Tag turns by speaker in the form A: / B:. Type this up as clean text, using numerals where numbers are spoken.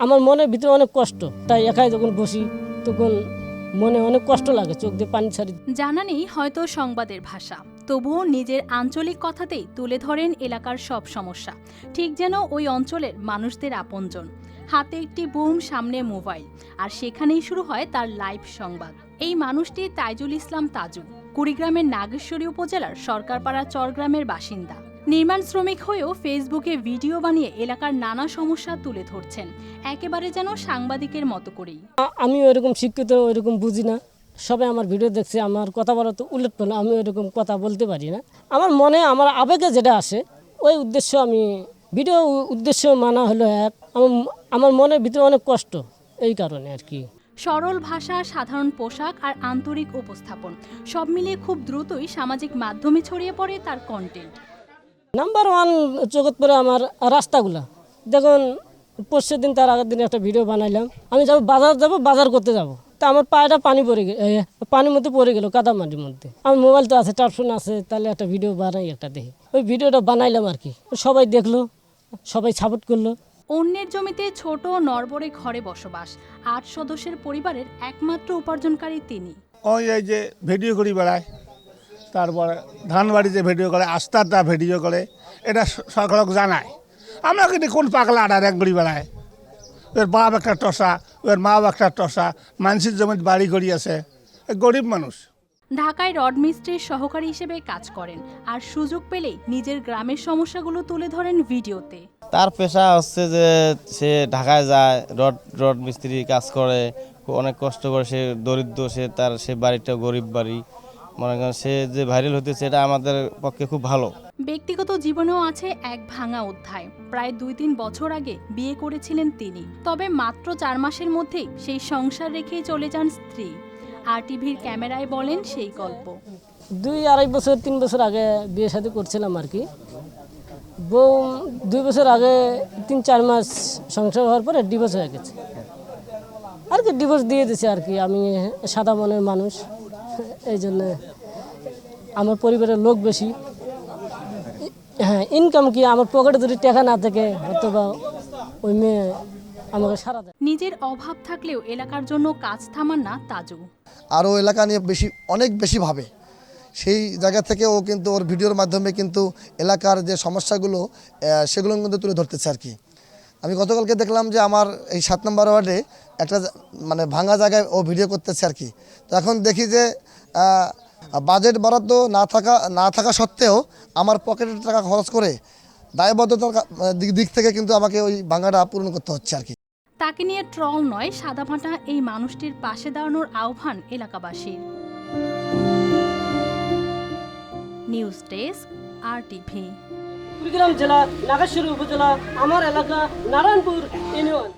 A: আমার মনের ভিতরে অনেক কষ্ট, তাই একাই যখন বসি তখন মনে অনেক কষ্ট লাগে, চোখ দিয়ে পানি ছাড়ি।
B: জানা নেই হয়তো সংবাদের ভাষা, তবুও নিজের আঞ্চলিক কথাতেই তুলে ধরেন এলাকার সব সমস্যা, ঠিক যেন ওই অঞ্চলের মানুষদের আপনজন। হাতে একটি বুম, সামনে মোবাইল, আর সেখানেই শুরু হয় তার লাইভ সংবাদ। এই মানুষটি তাইজুল ইসলাম তাজু, কুড়িগ্রামের নাগেশ্বরী উপজেলার সরকারপাড়া চরগ্রামের বাসিন্দা। নির্মাণ শ্রমিক হয়েও ফেসবুকে ভিডিও বানিয়ে এলাকার নানা সমস্যা তুলে ধরছেন, একেবারে যেন সাংবাদিকের মতো করেই।
A: আমি ওইরকম শিক্ষিত, ওইরকম বুঝি না। সবাই আমার ভিডিও দেখছে, আমার কথা বলা তো উল্লেখ করলো, আমি ওইরকম কথা বলতে পারি না। আমার মনে আমার আবেগে যেটা আসে ওই উদ্দেশ্য, আমি ভিডিও উদ্দেশ্য মানা হলো এক। আমার মনের ভিতরে অনেক কষ্ট, এই কারণে আর কি।
B: সরল ভাষা, সাধারণ পোশাক আর আন্তরিক উপস্থাপন সব মিলিয়ে খুব দ্রুতই সামাজিক মাধ্যমে ছড়িয়ে পড়ে তার কন্টেন্ট।
A: নাম্বার ওয়ান জগৎ পরে আমার রাস্তাগুলা দেখুন। পরশু দিন তার আগের দিন একটা ভিডিও বানাইলাম, আমি বাজার করতে যাব, তা আমার পায়েটা পানির মধ্যে পড়ে গেল, কাদামাটির মধ্যে। আমার মোবাইল তো আছে, টাচফোন আছে, তাহলে একটা ভিডিও বানাই, একটা দেখি। ওই ভিডিওটা বানাইলাম আর কি, সবাই দেখলো, সবাই সাপোর্ট করলো।
B: অন্যের জমিতে ছোট নড়বড়ে ঘরে বসবাস, ৮ সদস্যের পরিবারের একমাত্র উপার্জনকারী তিনি।
C: ওই এই যে ভিডিও করি বেড়ায়, তারপরে ধানবাড়িতে ভিডিও করে, আস্তারটা ভিডিও করে, এটা সকলক জানায়। আমরা কিন্তু কোন পাগলা আডার এক গড়ি বেড়ায়, ওর বাপ একটা টসা, ওর মা একটা টসা, মানুষের জমিতে বাড়ি করি আছে, গরিব মানুষ।
B: ঢাকায় রড মিস্ত্রির সহকারী হিসেবে কাজ করেন, আর সুযোগ পেলেই নিজের গ্রামের সমস্যাগুলো তুলে ধরেন ভিডিওতে।
D: তার পেশা হচ্ছে যে সে ঢাকায় যায়, রড মিস্ত্রি কাজ করে, অনেক কষ্ট করে, সে দরিদ্র, সে বাড়িটা গরিব বাড়ি। মনে করেন সে যে ভাইরাল হতেছে, এটা আমাদের পক্ষে খুব ভালো।
B: ব্যক্তিগত জীবনেও আছে এক ভাঙা অধ্যায়। প্রায় ২-৩ বছর আগে বিয়ে করেছিলেন তিনি, তবে মাত্র ৪ মাসের মধ্যেই সেই সংসার রেখেই চলে যান স্ত্রী। আর টিভির ক্যামেরায় বলেন সেই গল্প।
A: ২-২.৫ বছর ৩ বছর আগে বিয়ে শাদী করছিলাম আর কি। বউ ২ বছর আগে ৩-৪ মাস সংসার হওয়ার পরে ডিভোর্স হয়ে গেছে আর কি, ডিভোর্স দিয়ে দিছে আর কি। আমি সাদা মনের মানুষ, এই জন্য আমার পরিবারের লোক বেশি। হ্যাঁ, ইনকাম কি, আমার পকেটে যদি টাকা না থাকে অথবা ওই মেয়ে আমাকে সারা দেয়।
B: নিজের অভাব থাকলেও এলাকার জন্য কাজ থামান না তাজু।
E: আরও এলাকা নিয়ে অনেক বেশি ভাবে, সেই জায়গা থেকে ও কিন্তু ওর ভিডিওর মাধ্যমে কিন্তু এলাকার যে সমস্যাগুলো সেগুলো কিন্তু তুলে ধরতেছে আর কি। আমি গতকালকে দেখলাম যে আমার এই ৭ নম্বর ওয়ার্ডে একটা মানে ভাঙা জায়গায় ও ভিডিও করতেছে আর কি। তো এখন দেখি যে বাজেট বরাদ্দ না থাকা সত্ত্বেও আমার পকেটের টাকা খরচ করে দায়বদ্ধতার দিক থেকে কিন্তু আমাকে ওই ভাঙাটা পূরণ করতে হচ্ছে আর কি।
B: তাকে নিয়ে ট্রল নয়, সাদামাটা এই মানুষটির পাশে দাঁড়ানোর আহ্বান এলাকাবাসীর। News desk, RTV।
A: কুড়িগ্রাম জেলা, নাগেশ্বরী উপজেলা, আমার এলাকা নারায়ণপুর ইউনিয়ন।